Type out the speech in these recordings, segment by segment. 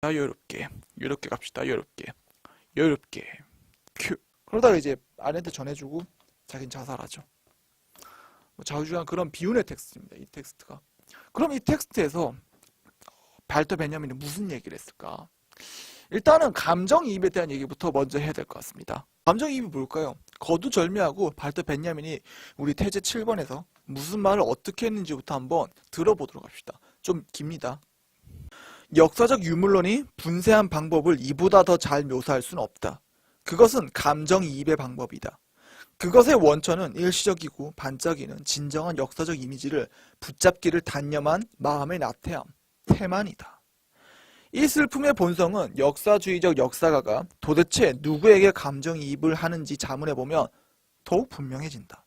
여유롭게, 유럽게 갑시다. 여유롭게, 여유롭게. 큐. 그러다가 이제 아내한테 전해주고 자긴 자살하죠. 뭐 좌우지간 그런 비운의 텍스트입니다. 이 텍스트가. 그럼 이 텍스트에서 발터 베냐민이 무슨 얘기를 했을까? 일단은 감정이입에 대한 얘기부터 먼저 해야 될 것 같습니다. 감정이입이 뭘까요? 거두절미하고 발터 베냐민이 우리 태제 7번에서 무슨 말을 어떻게 했는지부터 한번 들어보도록 합시다. 좀 깁니다. 역사적 유물론이 분쇄한 방법을 이보다 더 잘 묘사할 수는 없다. 그것은 감정이입의 방법이다. 그것의 원천은 일시적이고 반짝이는 진정한 역사적 이미지를 붙잡기를 단념한 마음의 나태함, 태만이다. 이 슬픔의 본성은 역사주의적 역사가가 도대체 누구에게 감정이입을 하는지 자문해보면 더욱 분명해진다.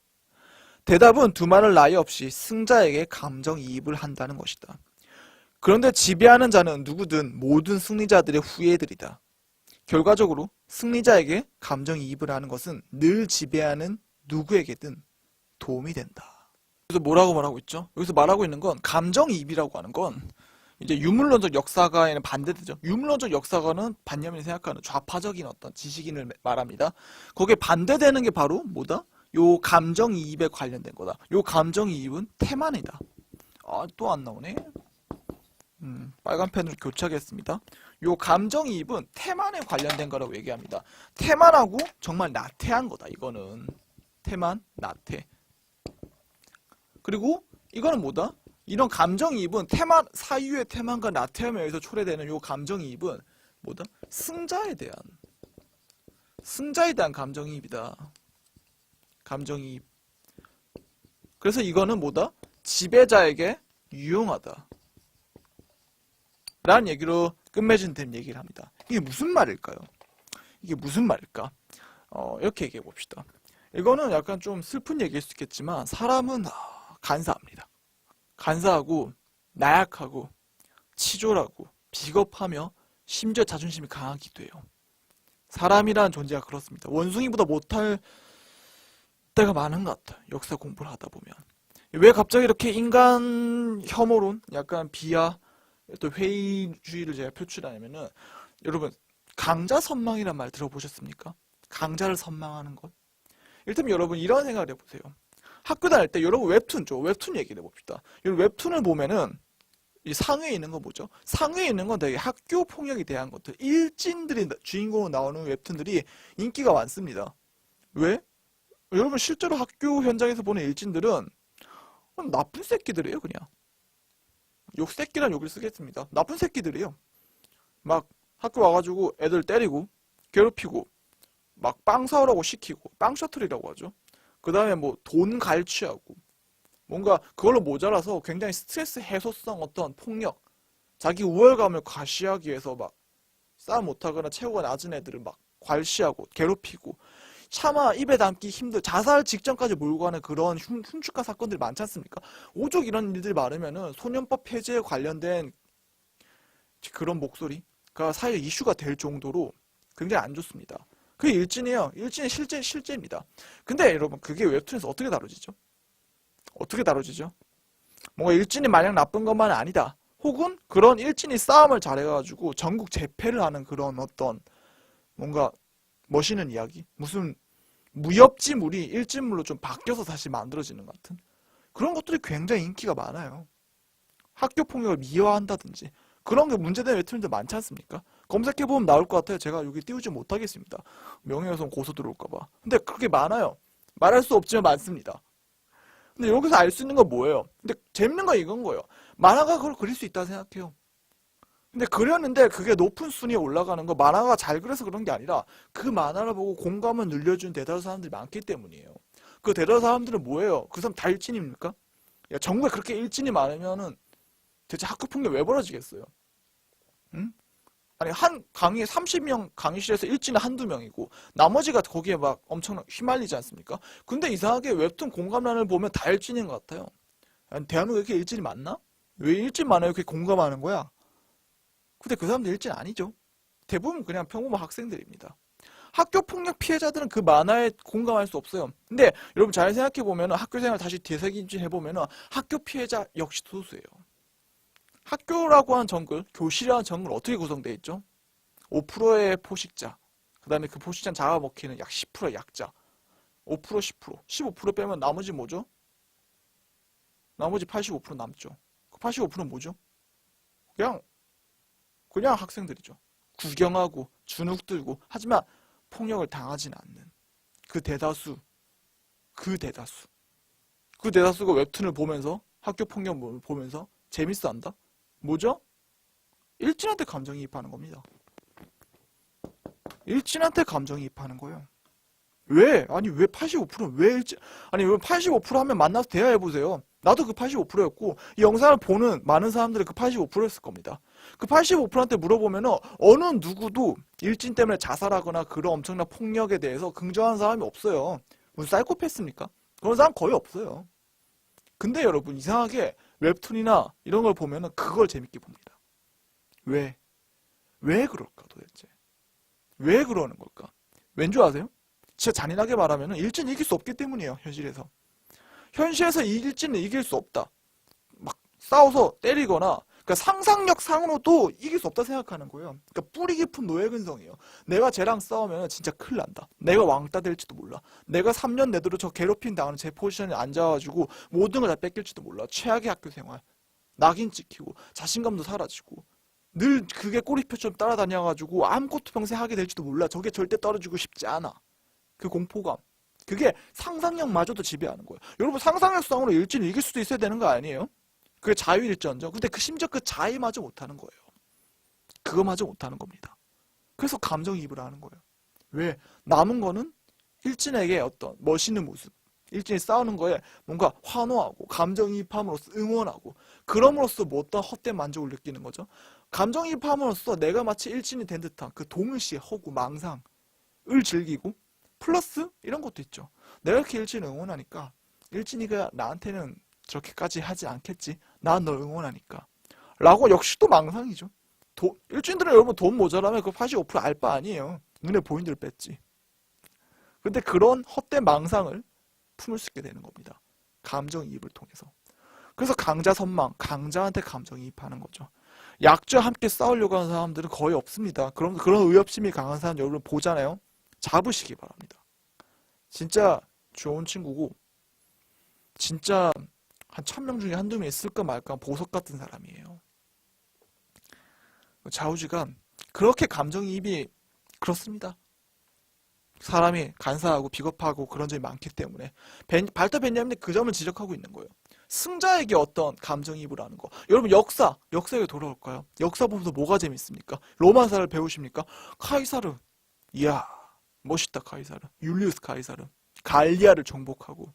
대답은 두말할 나위 없이 승자에게 감정이입을 한다는 것이다. 그런데 지배하는 자는 누구든 모든 승리자들의 후예들이다. 결과적으로 승리자에게 감정이입을 하는 것은 늘 지배하는 누구에게든 도움이 된다. 그래서 뭐라고 말하고 있죠? 여기서 말하고 있는 건 감정이입이라고 하는 건 이제 유물론적 역사가에는 반대되죠. 유물론적 역사가는 반야민이 생각하는 좌파적인 어떤 지식인을 말합니다. 거기에 반대되는 게 바로 뭐다? 요 감정이입에 관련된 거다. 요 감정이입은 태만이다. 아, 또 안 나오네. 빨간 펜으로 교체하겠습니다. 요 감정이입은 태만에 관련된 거라고 얘기합니다. 태만하고 정말 나태한 거다. 이거는 태만, 나태. 그리고 이거는 뭐다? 이런 감정이입은 태만, 사유의 태만과 나태함에 의해서 초래되는 요 감정이입은 뭐다? 승자에 대한 감정이입이다. 감정이입. 그래서 이거는 뭐다? 지배자에게 유용하다. 라는 얘기로 끝맺은 된 얘기를 합니다. 이게 무슨 말일까요? 이게 무슨 말일까? 이렇게 얘기해 봅시다. 이거는 약간 좀 슬픈 얘기일 수 있겠지만 사람은 간사합니다. 간사하고 나약하고 치졸하고 비겁하며 심지어 자존심이 강하기도 해요. 사람이라는 존재가 그렇습니다. 원숭이보다 못할 때가 많은 것 같아요. 역사 공부를 하다 보면. 왜 갑자기 이렇게 인간 혐오론, 약간 비하, 또 회의주의를 제가 표출하냐면은 여러분 강자 선망이란 말 들어보셨습니까? 강자를 선망하는 것. 일단 여러분 이런 생각을 해보세요. 학교 다닐 때 여러분 웹툰죠. 웹툰 얘기를 해봅시다. 여러분 웹툰을 보면은 이 상위에 있는 거 뭐죠? 상위에 있는 건 되게 학교 폭력에 대한 것들. 일진들이 주인공으로 나오는 웹툰들이 인기가 많습니다. 왜? 여러분 실제로 학교 현장에서 보는 일진들은 나쁜 새끼들이에요, 그냥. 욕새끼란 욕을 쓰겠습니다. 나쁜 새끼들이에요. 막 학교 와가지고 애들 때리고 괴롭히고 막 빵 사오라고 시키고 빵 셔틀이라고 하죠. 그 다음에 뭐 돈 갈취하고 뭔가 그걸로 모자라서 굉장히 스트레스 해소성 어떤 폭력, 자기 우월감을 과시하기 위해서 막 싸움 못하거나 체구가 낮은 애들을 막 괄시하고 괴롭히고 차마 입에 담기 힘들 자살 직전까지 몰고 가는 그런 흉측한 사건들이 많지 않습니까? 오죽 이런 일들이 많으면은 소년법 폐지에 관련된 그런 목소리가 사회 이슈가 될 정도로 굉장히 안 좋습니다. 그게 일진이에요. 일진의 실제입니다. 근데 여러분 그게 웹툰에서 어떻게 다뤄지죠? 어떻게 다뤄지죠? 뭔가 일진이 마냥 나쁜 것만은 아니다. 혹은 그런 일진이 싸움을 잘해가지고 전국 제패를 하는 그런 어떤 뭔가 멋있는 이야기? 무슨 무협지물이 일진물로 좀 바뀌어서 다시 만들어지는 것 같은 그런 것들이 굉장히 인기가 많아요. 학교 폭력을 미화한다든지 그런 게 문제되는 웹툰들 많지 않습니까? 검색해보면 나올 것 같아요. 제가 여기 띄우지 못하겠습니다. 명예훼손 고소 들어올까봐. 근데 그렇게 많아요. 말할 수 없지만 많습니다. 근데 여기서 알 수 있는 건 뭐예요? 근데 재밌는 건 이건 거예요. 만화가 그걸 그릴 수 있다 생각해요. 근데 그렸는데 그게 높은 순위에 올라가는 거 만화가 잘 그려서 그런 게 아니라 그 만화를 보고 공감을 늘려준 대다수 사람들이 많기 때문이에요. 그 대다수 사람들은 뭐예요? 그 사람 다 일진입니까? 야, 전국에 그렇게 일진이 많으면은 대체 학교 폭력 왜 벌어지겠어요? 응? 아니 한 강의에 30명 강의실에서 일진이 한두 명이고 나머지가 거기에 막 엄청 휘말리지 않습니까? 근데 이상하게 웹툰 공감란을 보면 다 일진인 것 같아요. 아니, 대한민국에 이렇게 일진이 많나? 왜 일진 많아요? 그렇게 공감하는 거야? 근데 그 사람들 일진 아니죠. 대부분 그냥 평범한 학생들입니다. 학교 폭력 피해자들은 그 만화에 공감할 수 없어요. 근데 여러분 잘 생각해보면 학교 생활 다시 되새김질 해보면 학교 피해자 역시 소수예요. 학교라고 하는 정글, 교실이라는 정글 어떻게 구성되어 있죠? 5%의 포식자, 그 다음에 그 포식자 잡아먹히는 약 10%의 약자, 5%, 10%, 15% 빼면 나머지 뭐죠? 나머지 85% 남죠. 그 85%는 뭐죠? 그냥 학생들이죠. 구경하고 주눅 들고 하지만 폭력을 당하지는 않는 그 대다수, 그 대다수가 웹툰을 보면서 학교 폭력을 보면서 재밌어 한다? 뭐죠? 일진한테 감정이입하는 겁니다. 일진한테 감정이입하는 거예요. 왜? 아니 왜 85%는 왜 일진? 아니 왜 85% 하면 만나서 대화해보세요. 나도 그 85%였고 이 영상을 보는 많은 사람들이 그 85%였을 겁니다. 그 85%한테 물어보면은 어느 누구도 일진 때문에 자살하거나 그런 엄청난 폭력에 대해서 긍정하는 사람이 없어요. 무슨 사이코패스입니까? 그런 사람 거의 없어요. 근데 여러분 이상하게 웹툰이나 이런 걸 보면은 그걸 재밌게 봅니다. 왜? 왜 그럴까 도대체? 왜 그러는 걸까? 왠 줄 아세요? 진짜 잔인하게 말하면 일진이 이길 수 없기 때문이에요. 현실에서. 현실에서 이 일진은 이길 수 없다. 막 싸워서 때리거나 그러니까 상상력 상으로도 이길 수 없다 생각하는 거예요. 그러니까 뿌리 깊은 노예근성이에요. 내가 쟤랑 싸우면 진짜 큰일 난다. 내가 왕따 될지도 몰라. 내가 3년 내도록 저 괴롭힘 당하는 제 포지션에 앉아가지고 모든 걸 다 뺏길지도 몰라. 최악의 학교 생활. 낙인 찍히고 자신감도 사라지고 늘 그게 꼬리표처럼 따라다녀가지고 아무것도 평생 하게 될지도 몰라. 저게 절대 떨어지고 싶지 않아. 그 공포감. 그게 상상력마저도 지배하는 거예요. 여러분 상상력 싸움으로 일진을 이길 수도 있어야 되는 거 아니에요? 그게 자유일전죠. 근데 심지어 그 자유마저 못하는 거예요. 그거마저 못하는 겁니다. 그래서 감정이입을 하는 거예요. 왜? 남은 거는 일진에게 어떤 멋있는 모습, 일진이 싸우는 거에 뭔가 환호하고 감정이입함으로써 응원하고 그럼으로써 뭐 어떤 헛된 만족을 느끼는 거죠. 감정이입함으로써 내가 마치 일진이 된 듯한 그 동일시의 허구, 망상을 즐기고 플러스 이런 것도 있죠. 내가 이렇게 일진을 응원하니까 일진이가 나한테는 저렇게까지 하지 않겠지. 난 널 응원하니까. 라고 역시 또 망상이죠. 일진들은 여러분 돈 모자라면 그 85% 알 바 아니에요. 눈에 보이는 대로 뺐지. 근데 그런 헛된 망상을 품을 수 있게 되는 겁니다. 감정이입을 통해서. 그래서 강자 선망, 강자한테 감정이입하는 거죠. 약자와 함께 싸우려고 하는 사람들은 거의 없습니다. 그런 의협심이 강한 사람 여러분 보잖아요. 잡으시기 바랍니다. 진짜 좋은 친구고 진짜 한 1000명 중에 한두 명 있을까 말까 보석 같은 사람이에요. 좌우지간 그렇게 감정이입이 그렇습니다. 사람이 간사하고 비겁하고 그런 점이 많기 때문에 발터 벤야민이 그 점을 지적하고 있는 거예요. 승자에게 어떤 감정이입을 하는 거. 여러분 역사에 돌아올까요? 역사 보면서 뭐가 재밌습니까? 로마사를 배우십니까? 카이사르. 이야 멋있다 카이사르. 율리우스 카이사르. 갈리아를 정복하고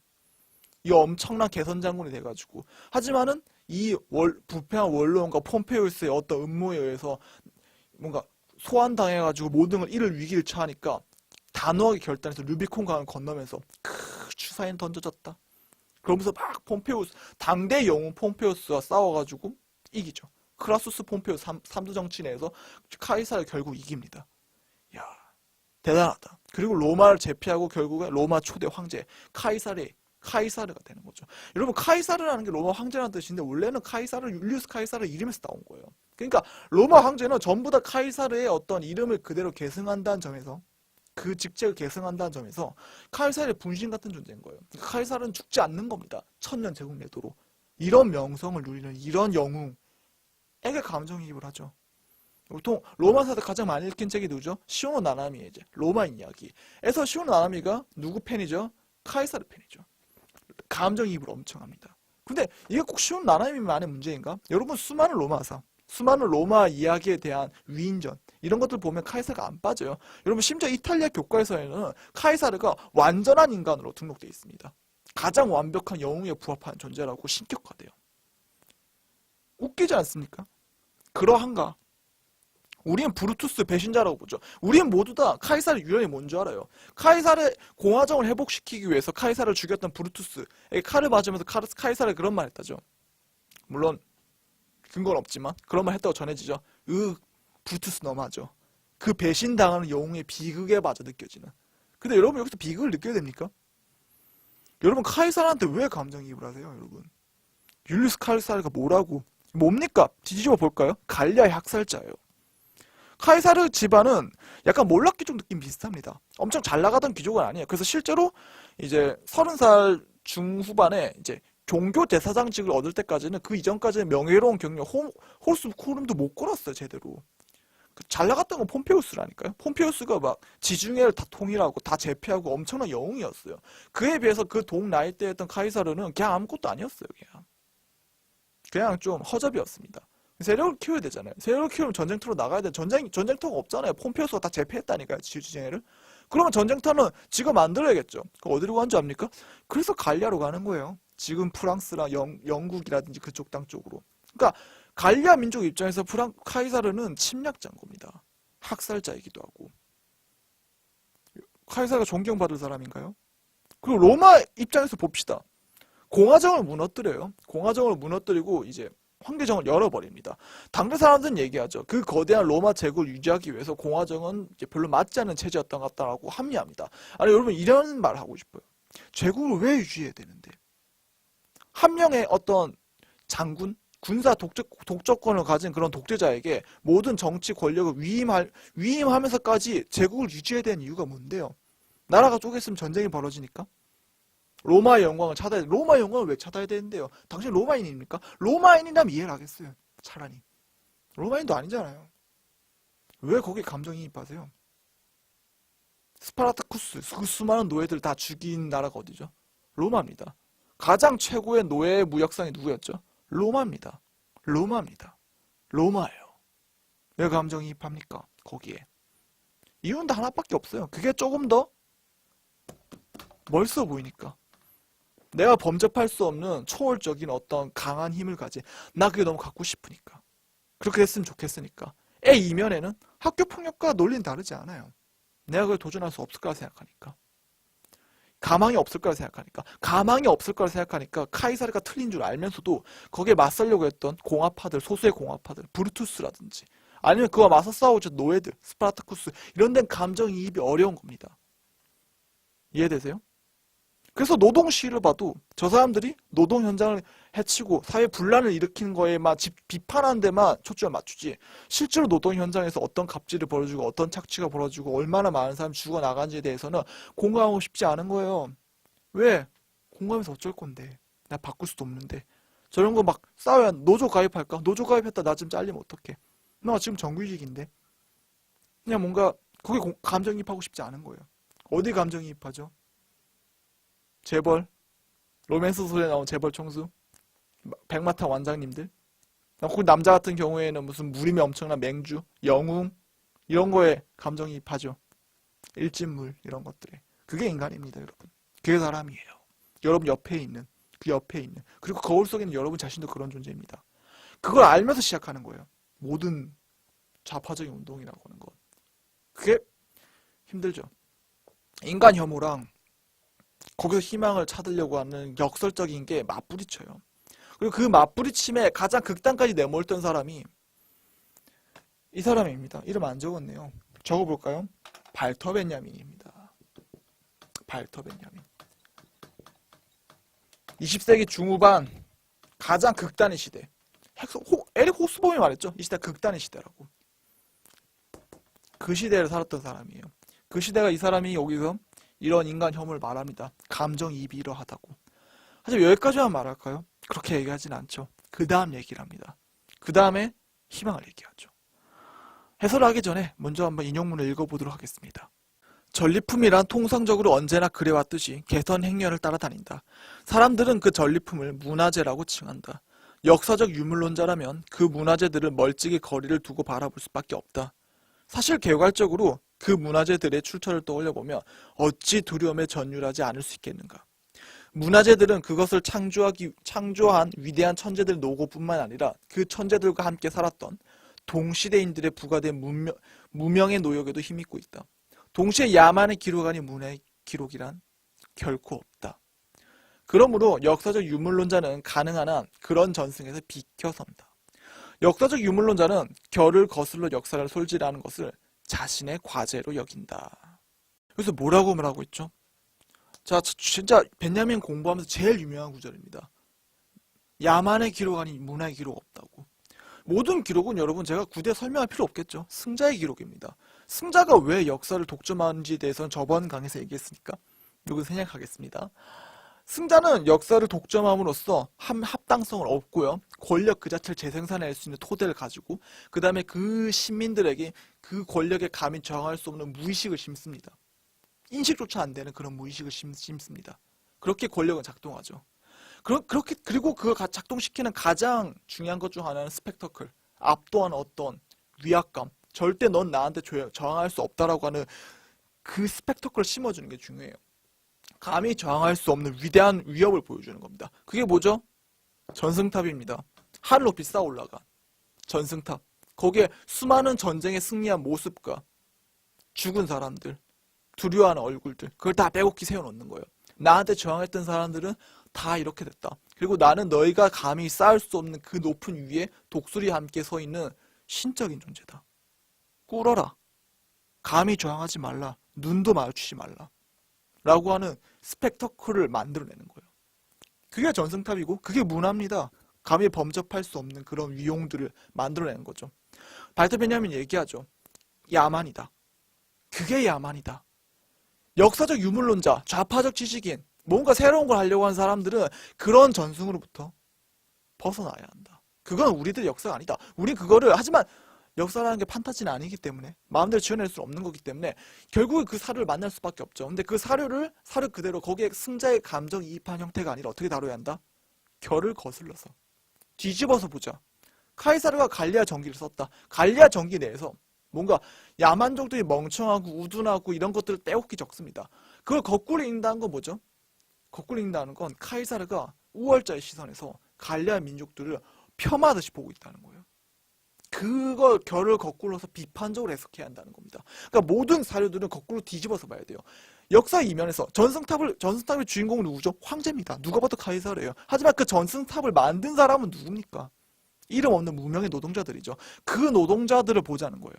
이 엄청난 개선 장군이 돼가지고 하지만은 이 부패한 원로원과 폼페이우스의 어떤 음모에 의해서 뭔가 소환당해가지고 모든 걸 잃을 위기를 처하니까 단호하게 결단해서 루비콘 강을 건너면서 주사위는 던져졌다. 그러면서 막 폼페이우스 당대 영웅 폼페이우스와 싸워가지고 이기죠. 크라수스 폼페이우스 삼두 정치내에서 카이사를 결국 이깁니다. 야 대단하다. 그리고 로마를 제패하고 결국에 로마 초대 황제 카이사르가 되는 거죠. 여러분 카이사르라는 게 로마 황제라는 뜻인데 원래는 카이사르 율리우스 카이사르 이름에서 따온 거예요. 그러니까 로마 황제는 전부 다 카이사르의 어떤 이름을 그대로 계승한다는 점에서 그 직책을 계승한다는 점에서 카이사르의 분신 같은 존재인 거예요. 카이사르는 죽지 않는 겁니다. 1000년 제국 내도록. 이런 명성을 누리는 이런 영웅에게 감정이입을 하죠. 보통 로마사를 가장 많이 읽힌 책이 누구죠? 시오노 나나미의 이제 로마인 이야기에서 시오노 나나미가 누구 팬이죠? 카이사르 팬이죠. 감정이입을 엄청 합니다. 근데 이게 꼭 시오노 나나미만의 문제인가? 여러분 수많은 로마사, 수많은 로마 이야기에 대한 위인전 이런 것들 보면 카이사르가 안 빠져요. 여러분 심지어 이탈리아 교과에서는 카이사르가 완전한 인간으로 등록되어 있습니다. 가장 완벽한 영웅에 부합하는 존재라고 신격화돼요. 웃기지 않습니까? 그러한가? 우리는 브루투스 배신자라고 보죠. 우리는 모두 다 카이사르 유언이 뭔지 알아요. 카이사르의 공화정을 회복시키기 위해서 카이사르를 죽였던 브루투스에게 칼을 맞으면서 카이사르가 그런 말 했다죠. 물론 근거는 없지만 그런 말 했다고 전해지죠. 브루투스 너무하죠. 그 배신당하는 영웅의 비극에 마저 느껴지는. 근데 여러분 여기서 비극을 느껴야 됩니까? 여러분 카이사르한테 왜 감정이입을 하세요? 여러분 율리우스 카이사르가 뭐라고 뭡니까? 뒤집어 볼까요? 갈리아의 학살자예요. 카이사르 집안은 약간 몰락 귀족 느낌 비슷합니다. 엄청 잘 나가던 귀족은 아니에요. 그래서 실제로 이제 30살 중후반에 이제 종교 대사장직을 얻을 때까지는 그 이전까지는 명예로운 경력 호르스 코름도 못 걸었어요, 제대로. 잘 나갔던 건 폼페우스라니까요. 폼페우스가 막 지중해를 다 통일하고 다 제패하고 엄청난 영웅이었어요. 그에 비해서 그 동 나이 때 했던 카이사르는 그냥 아무것도 아니었어요, 그냥 좀 허접이었습니다. 세력을 키워야 되잖아요. 세력을 키우면 전쟁터로 나가야 돼. 전쟁터가 없잖아요. 폼페이오스가 다 제패했다니까요, 지주쟁회를. 그러면 전쟁터는 지가 만들어야겠죠. 어디로 간 줄 압니까? 그래서 갈리아로 가는 거예요. 지금 프랑스랑 영국이라든지 그쪽 땅 쪽으로. 그러니까 갈리아 민족 입장에서 카이사르는 침략자인 겁니다. 학살자이기도 하고. 카이사르가 존경받을 사람인가요? 그리고 로마 입장에서 봅시다. 공화정을 무너뜨려요. 공화정을 무너뜨리고 이제 황제정을 열어버립니다. 당대 사람들은 얘기하죠. 그 거대한 로마 제국을 유지하기 위해서 공화정은 이제 별로 맞지 않는 체제였던 것 같다라고 합리합니다. 아니 여러분 이런 말 하고 싶어요. 제국을 왜 유지해야 되는데? 한 명의 어떤 장군, 군사 독점권을 가진 그런 독재자에게 모든 정치 권력을 위임하면서까지 제국을 유지해야 되는 이유가 뭔데요? 나라가 쪼갰으면 전쟁이 벌어지니까? 로마의 영광을 찾아야 돼. 로마의 영광을 왜 찾아야 되는데요? 당신 로마인입니까? 로마인이라면 이해를 하겠어요. 차라리. 로마인도 아니잖아요. 왜 거기에 감정이입하세요? 스파르타쿠스, 그 수많은 노예들 다 죽인 나라가 어디죠? 로마입니다. 가장 최고의 노예 무역상이 누구였죠? 로마입니다. 로마입니다. 로마예요. 왜 감정이입합니까? 거기에. 이유는 다 하나밖에 없어요. 그게 조금 더 멋있어 보이니까. 내가 범접할 수 없는 초월적인 어떤 강한 힘을 가진 나 그게 너무 갖고 싶으니까. 그렇게 됐으면 좋겠으니까. 이면에는 학교 폭력과 논리는 다르지 않아요. 내가 그걸 도전할 수 없을 거라 생각하니까. 가망이 없을 거라 생각하니까. 가망이 없을 거라 생각하니까 카이사르가 틀린 줄 알면서도 거기에 맞서려고 했던 공화파들, 소수의 공화파들, 브루투스라든지 아니면 그와 맞서 싸우죠 노예들, 스파르타쿠스 이런 데는 감정이입이 어려운 겁니다. 이해되세요? 그래서 노동 시위를 봐도 저 사람들이 노동 현장을 해치고 사회 분란을 일으키는 거에만 비판하는 데만 초점을 맞추지 실제로 노동 현장에서 어떤 갑질을 벌어지고 어떤 착취가 벌어지고 얼마나 많은 사람이 죽어나간지에 대해서는 공감하고 싶지 않은 거예요. 왜? 공감해서 어쩔 건데. 나 바꿀 수도 없는데. 저런 거 막 싸워야 노조 가입할까? 노조 가입했다 나 지금 잘리면 어떡해. 나 지금 정규직인데. 그냥 뭔가 거기 감정이입하고 싶지 않은 거예요. 어디 감정이입하죠? 재벌, 로맨스 소리에 나온 재벌 총수, 백마탄 원장님들, 혹은 남자 같은 경우에는 무슨 무림의 엄청난 맹주, 영웅 이런 거에 감정이입하죠. 일진물 이런 것들에. 그게 인간입니다, 여러분. 그게 사람이에요. 여러분 옆에 있는, 그 옆에 있는, 그리고 거울 속에 있는 여러분 자신도 그런 존재입니다. 그걸 알면서 시작하는 거예요. 모든 좌파적인 운동이라고 하는 건. 그게 힘들죠. 인간 혐오랑 거기서 희망을 찾으려고 하는 역설적인 게 맞부딪혀요. 그리고 그 맞부딪힘에 가장 극단까지 내몰던 사람이 이 사람입니다. 이름 안 적었네요. 적어볼까요? 발터 벤야민입니다. 발터 벤야민. 20세기 중후반 가장 극단의 시대. 에릭 호스범이 말했죠. 이 시대가 극단의 시대라고. 그 시대를 살았던 사람이에요. 그 시대가 이 사람이 여기서 이런 인간 혐오를 말합니다. 감정이입이 이러하다고. 하지만 여기까지만 말할까요? 그렇게 얘기하진 않죠. 그 다음 얘기를 합니다. 그 다음에 희망을 얘기하죠. 해설을 하기 전에 먼저 한번 인용문을 읽어보도록 하겠습니다. 전리품이란 통상적으로 언제나 그래왔듯이 개선 행렬을 따라다닌다. 사람들은 그 전리품을 문화재라고 칭한다. 역사적 유물론자라면 그 문화재들을 멀찍이 거리를 두고 바라볼 수밖에 없다. 사실 개괄적으로 그 문화재들의 출처를 떠올려보면 어찌 두려움에 전율하지 않을 수 있겠는가. 문화재들은 그것을 창조한 위대한 천재들 노고뿐만 아니라 그 천재들과 함께 살았던 동시대인들의 부가된 무명의 노역에도 힘입고 있다. 동시에 야만의 기록 아닌 문화의 기록이란 결코 없다. 그러므로 역사적 유물론자는 가능한 한 그런 전승에서 비켜선다. 역사적 유물론자는 결을 거슬러 역사를 솔직하는 것을 자신의 과제로 여긴다. 그래서 뭐라고 말하고 있죠? 자, 진짜 벤야민 공부하면서 제일 유명한 구절입니다. 야만의 기록 아닌 문화의 기록 없다고. 모든 기록은 여러분 제가 굳이 설명할 필요 없겠죠. 승자의 기록입니다. 승자가 왜 역사를 독점하는지에 대해서는 저번 강의에서 얘기했으니까 이거 생략하겠습니다. 승자는 역사를 독점함으로써 합당성을 얻고요. 권력 그 자체를 재생산할 수 있는 토대를 가지고 그 다음에 그 시민들에게 그 권력에 감히 저항할 수 없는 무의식을 심습니다. 인식조차 안 되는 그런 무의식을 심습니다. 그렇게 권력은 작동하죠. 그리고 그걸 작동시키는 가장 중요한 것 중 하나는 스펙터클. 압도하는 어떤 위압감. 절대 넌 나한테 저항할 수 없다라고 하는 그 스펙터클을 심어주는 게 중요해요. 감히 저항할 수 없는 위대한 위협을 보여주는 겁니다. 그게 뭐죠? 전승탑입니다. 하늘 높이 쌓아 올라간 전승탑. 거기에 수많은 전쟁에 승리한 모습과 죽은 사람들, 두려워하는 얼굴들, 그걸 다 빼곡히 세워놓는 거예요. 나한테 저항했던 사람들은 다 이렇게 됐다. 그리고 나는 너희가 감히 쌓을 수 없는 그 높은 위에 독수리와 함께 서 있는 신적인 존재다. 꿇어라. 감히 저항하지 말라. 눈도 마주치지 말라. 라고 하는 스펙터클을 만들어내는 거예요. 그게 전승탑이고 그게 문화입니다. 감히 범접할 수 없는 그런 위용들을 만들어내는 거죠. 발터 베냐민 얘기하죠. 야만이다. 그게 야만이다. 역사적 유물론자, 좌파적 지식인, 뭔가 새로운 걸 하려고 하는 사람들은 그런 전승으로부터 벗어나야 한다. 그건 우리들의 역사가 아니다. 우린 그거를, 하지만 역사라는 게 판타지는 아니기 때문에 마음대로 지어낼 수 없는 거기 때문에 결국에 그 사료를 만날 수밖에 없죠. 근데 그 사료 그대로 거기에 승자의 감정이입한 형태가 아니라 어떻게 다뤄야 한다? 결을 거슬러서 뒤집어서 보자. 카이사르가 갈리아 전기를 썼다. 갈리아 전기 내에서 뭔가 야만족들이 멍청하고 우둔하고 이런 것들을 빼곡히 적습니다. 그걸 거꾸로 읽는다는 건 뭐죠? 거꾸로 읽는다는 건 카이사르가 우월자의 시선에서 갈리아 민족들을 폄하하듯이 보고 있다는 거예요. 그걸 결을 거꾸로서 비판적으로 해석해야 한다는 겁니다. 그러니까 모든 사료들은 거꾸로 뒤집어서 봐야 돼요. 역사 이면에서 전승탑의 주인공은 누구죠? 황제입니다. 누가 봐도 카이사르예요. 하지만 그 전승탑을 만든 사람은 누굽니까? 이름 없는 무명의 노동자들이죠. 그 노동자들을 보자는 거예요.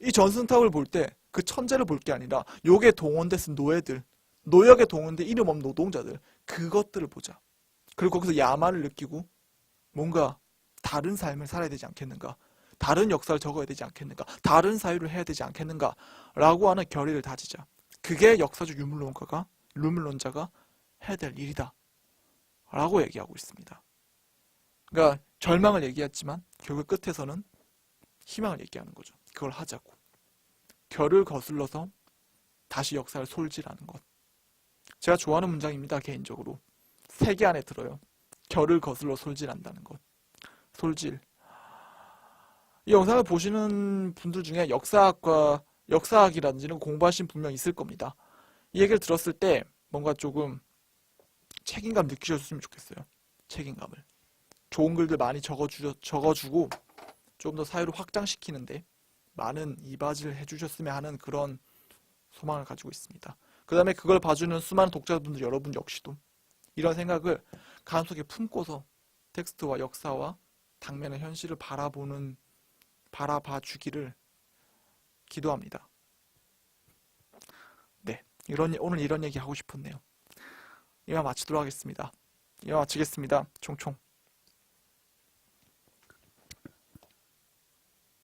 이 전승탑을 볼 때 그 천재를 볼 게 아니라 요게 동원됐은 노예들, 노역에 동원된 이름 없는 노동자들, 그것들을 보자. 그리고 거기서 야만을 느끼고 뭔가 다른 삶을 살아야 되지 않겠는가, 다른 역사를 적어야 되지 않겠는가, 다른 사유를 해야 되지 않겠는가 라고 하는 결의를 다지자. 그게 역사적 유물론자가 해야 될 일이다 라고 얘기하고 있습니다. 그러니까 절망을 얘기했지만 결국 끝에서는 희망을 얘기하는 거죠. 그걸 하자고. 결을 거슬러서 다시 역사를 솔질하는 것. 제가 좋아하는 문장입니다. 개인적으로. 3개 안에 들어요. 결을 거슬러 솔질한다는 것. 솔질. 이 영상을 보시는 분들 중에 역사학이라든지 이런 거 공부하신 분명 있을 겁니다. 이 얘기를 들었을 때 뭔가 조금 책임감 느끼셨으면 좋겠어요. 책임감을. 좋은 글들 많이 적어주고 좀 더 사유를 확장시키는데 많은 이바지를 해주셨으면 하는 그런 소망을 가지고 있습니다. 그 다음에 그걸 봐주는 수많은 독자분들 여러분 역시도 이런 생각을 가슴속에 품고서 텍스트와 역사와 당면의 현실을 바라봐 주기를 기도합니다. 네, 오늘 이런 얘기 하고 싶었네요. 이만 마치도록 하겠습니다. 이만 마치겠습니다. 총총.